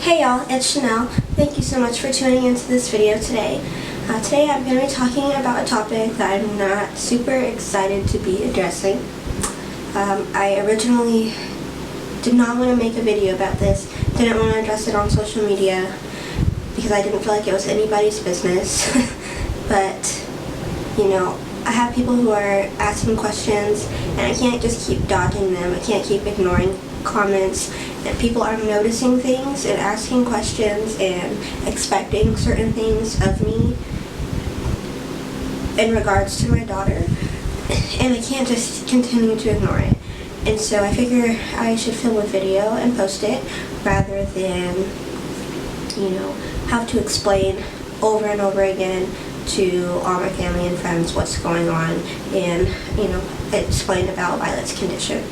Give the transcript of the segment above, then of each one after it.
Hey y'all, it's Chanel. Thank you so much for tuning into this video today. Today I'm going to be talking about a topic that I'm not super excited to be addressing. I originally did not want to make a video about this, didn't want to address it on social media because I didn't feel like it was anybody's business. But, you know, I have people who are asking questions and I can't just keep dodging them. I can't keep ignoring comments, and people are noticing things and asking questions and expecting certain things of me in regards to my daughter, and I can't just continue to ignore it. And so I figure I should film a video and post it rather than, you know, have to explain over and over again to all my family and friends what's going on and, you know, explain about Violet's condition.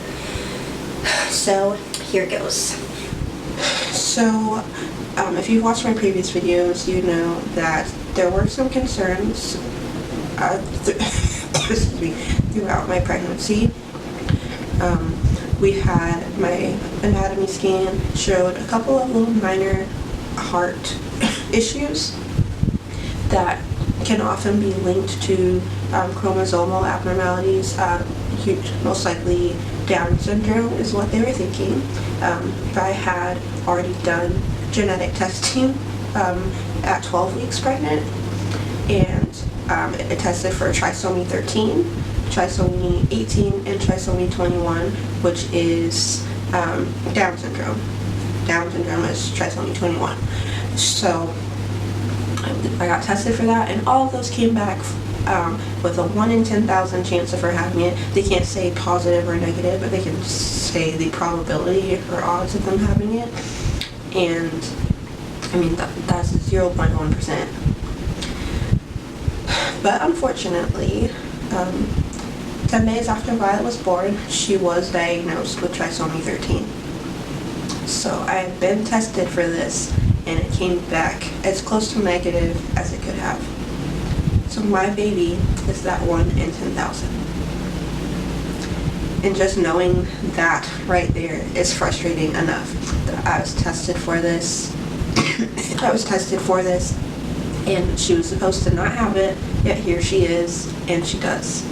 So here goes. So, if you've watched my previous videos, you know that there were some concerns throughout my pregnancy. We had my anatomy scan showed a couple of little minor heart issues that can often be linked to chromosomal abnormalities, most likely Down syndrome is what they were thinking. I had already done genetic testing at 12 weeks pregnant, and it tested for trisomy 13, trisomy 18, and trisomy 21, which is Down syndrome. Down syndrome is trisomy 21. So I got tested for that, and all of those came back with a 1 in 10,000 chance of her having it. They can't say positive or negative, but they can say the probability or odds of them having it. And I mean, that's 0.1%. But unfortunately, 10 days after Violet was born, she was diagnosed with trisomy 13. So I had been tested for this, and it came back as close to negative as it could have. So my baby is that 1 in 10,000. And just knowing that right there is frustrating enough. That I was tested for this. And she was supposed to not have it, yet here she is, and she does.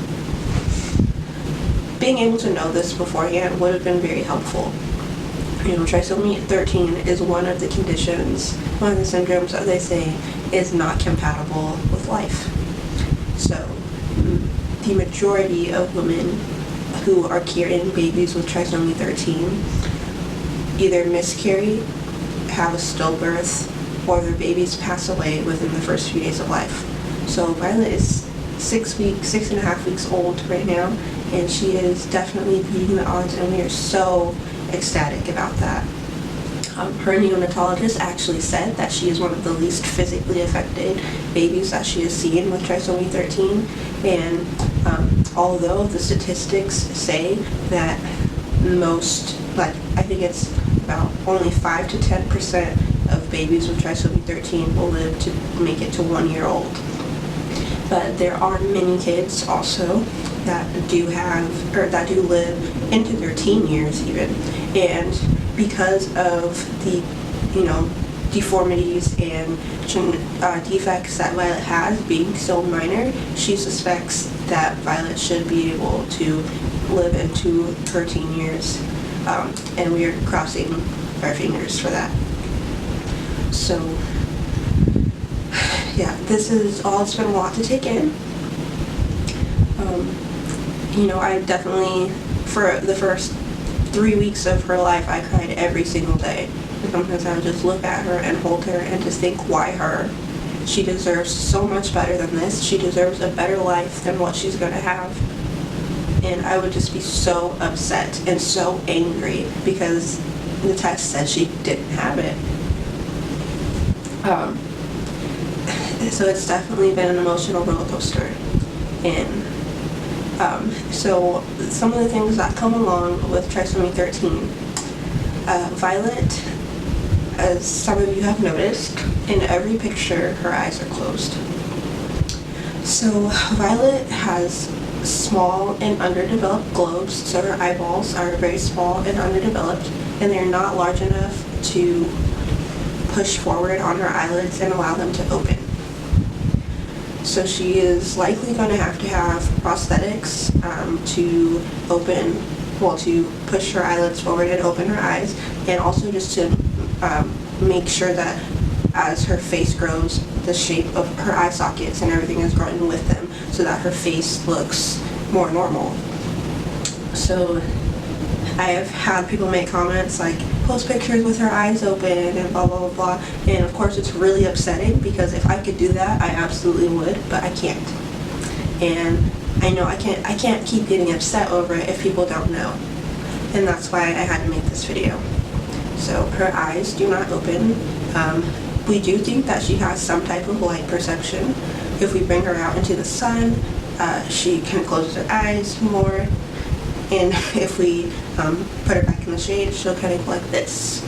Being able to know this beforehand would have been very helpful. You know, trisomy 13 is one of the conditions, one of the syndromes that they say is not compatible with life. So, the majority of women who are carrying babies with trisomy 13 either miscarry, have a stillbirth, or their babies pass away within the first few days of life. So Violet is 6.5 weeks old right now, and she is definitely beating the odds, and we are so ecstatic about that. Her neonatologist actually said that she is one of the least physically affected babies that she has seen with trisomy 13, and although the statistics say that most, like, I think it's about only 5 to 10% of babies with trisomy 13 will live to make it to 1 year old. But there are many kids also that do live into their teen years even, and because of the, you know, deformities and defects that Violet has being so minor, she suspects that Violet should be able to live into her teen years, and we are crossing our fingers for that. So yeah, this is all. It's been a lot to take in. You know, I definitely, for the first 3 weeks of her life, I cried every single day. And sometimes I would just look at her and hold her and just think, why her? She deserves so much better than this. She deserves a better life than what she's going to have. And I would just be so upset and so angry because the test said she didn't have it. So it's definitely been an emotional roller coaster. And so some of the things that come along with trisomy 13, Violet, as some of you have noticed, in every picture her eyes are closed. So Violet has small and underdeveloped globes, so her eyeballs are very small and underdeveloped, and they're not large enough to push forward on her eyelids and allow them to open. So she is likely going to have prosthetics to push her eyelids forward and open her eyes, and also just to make sure that as her face grows, the shape of her eye sockets and everything is growing with them, so that her face looks more normal. So I have had people make comments like, post pictures with her eyes open and blah blah blah blah, and of course it's really upsetting, because if I could do that, I absolutely would, but I can't. And I know I can't keep getting upset over it if people don't know, and that's why I had to make this video. So her eyes do not open. We do think that she has some type of light perception. If we bring her out into the sun, she kind of closes her eyes more, and if we put her back in the shade, she'll kind of go like this.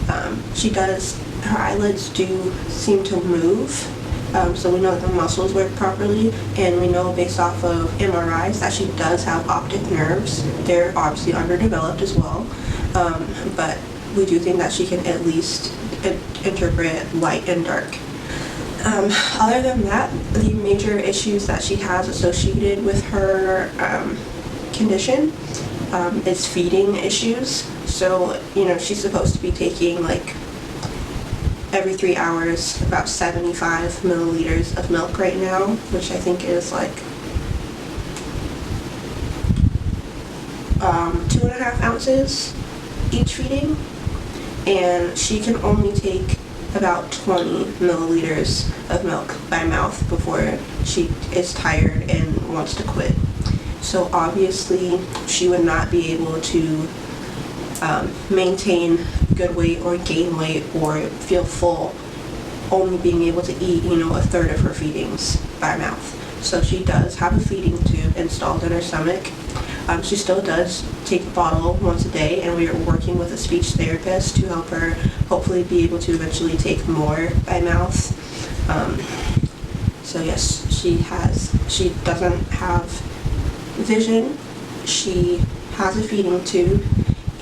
Her eyelids do seem to move, so we know that the muscles work properly, and we know based off of MRIs that she does have optic nerves. They're obviously underdeveloped as well, but we do think that she can at least interpret light and dark. Other than that, the major issues that she has associated with her condition is feeding issues. So, she's supposed to be taking like every 3 hours about 75 milliliters of milk right now, which I think is like 2.5 ounces each feeding, and she can only take about 20 milliliters of milk by mouth before she is tired and wants to quit. So obviously she would not be able to maintain good weight or gain weight or feel full, only being able to eat, a third of her feedings by mouth. So she does have a feeding tube installed in her stomach. She still does take a bottle once a day, and we are working with a speech therapist to help her hopefully be able to eventually take more by mouth. So yes, she doesn't have vision, she has a feeding tube,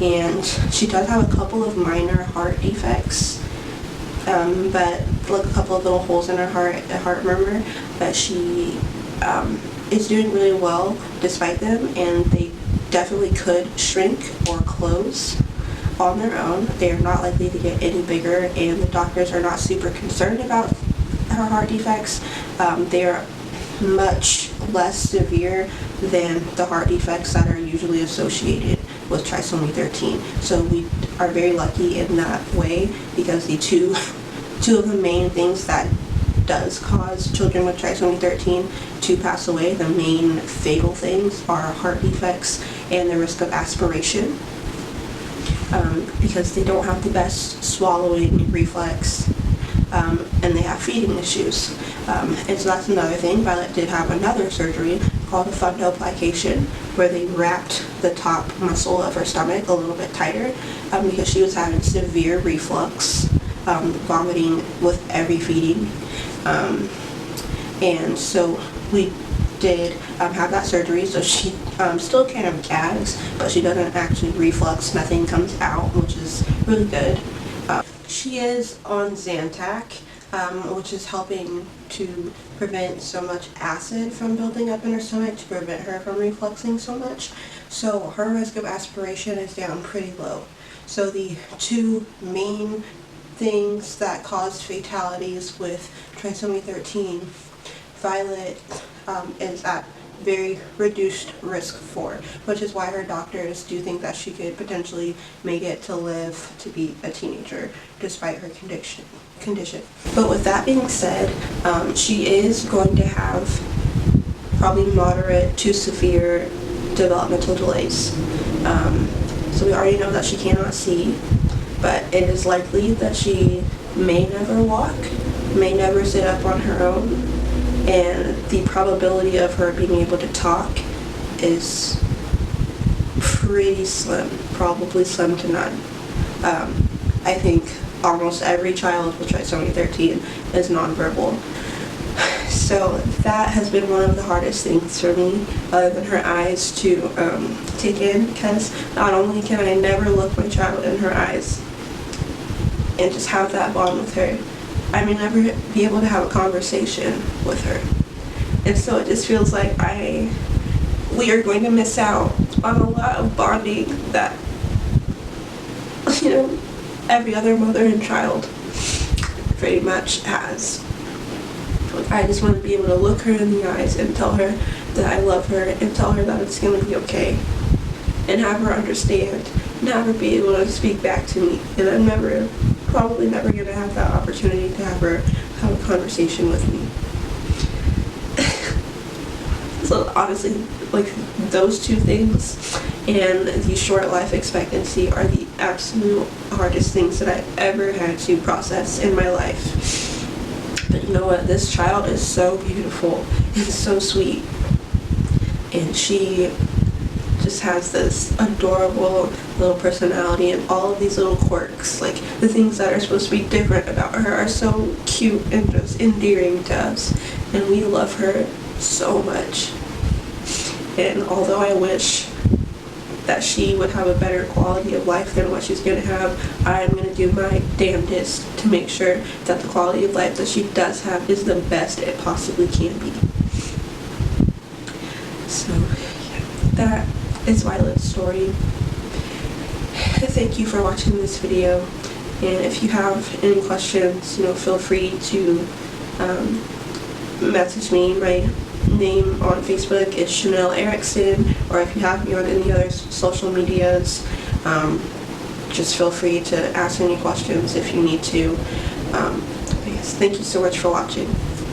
and she does have a couple of minor heart defects, but like a couple of little holes in her heart murmur, but she is doing really well despite them, and they definitely could shrink or close on their own. They are not likely to get any bigger, and the doctors are not super concerned about her heart defects. They are much less severe than the heart defects that are usually associated with trisomy 13. So we are very lucky in that way, because the two of the main things that does cause children with trisomy 13 to pass away, the main fatal things, are heart defects and the risk of aspiration, because they don't have the best swallowing reflex, and they have feeding issues. And so that's another thing. Violet did have another surgery called a fundoplication, where they wrapped the top muscle of her stomach a little bit tighter, because she was having severe reflux, vomiting with every feeding. And so we did have that surgery, so she still kind of gags, but she doesn't actually reflux, nothing comes out, which is really good. She is on Zantac, which is helping to prevent so much acid from building up in her stomach, to prevent her from refluxing so much. So her risk of aspiration is down pretty low. So the two main things that cause fatalities with trisomy 13, Violet is at very reduced risk for, which is why her doctors do think that she could potentially make it to live to be a teenager despite her condition. But with that being said, she is going to have probably moderate to severe developmental delays. So we already know that she cannot see, but it is likely that she may never walk, may never sit up on her own, and the probability of her being able to talk is pretty slim, probably slim to none. I think almost every child with trisomy 13 is nonverbal. So that has been one of the hardest things for me, other than her eyes, to take in, because not only can I never look my child in her eyes and just have that bond with her, I may never be able to have a conversation with her. And so it just feels like we are going to miss out on a lot of bonding that, every other mother and child pretty much has. I just want to be able to look her in the eyes and tell her that I love her and tell her that it's going to be okay, and have her understand, and have her be able to speak back to me. And I'm probably never going to have that opportunity to have her have a conversation with me. So honestly, like, those two things and the short life expectancy are the absolute hardest things that I've ever had to process in my life. But you know what? This child is so beautiful and so sweet. And she just has this adorable little personality, and all of these little quirks, like the things that are supposed to be different about her, are so cute and just endearing to us. And we love her so much. And although I wish that she would have a better quality of life than what she's going to have, I'm going to do my damnedest to make sure that the quality of life that she does have is the best it possibly can be. So, yeah, that is Violet's story. Thank you for watching this video, and if you have any questions, feel free to message me. My name on Facebook is Chanel Erickson, or if you have me on any other social medias, just feel free to ask any questions if you need to. But yes, thank you so much for watching.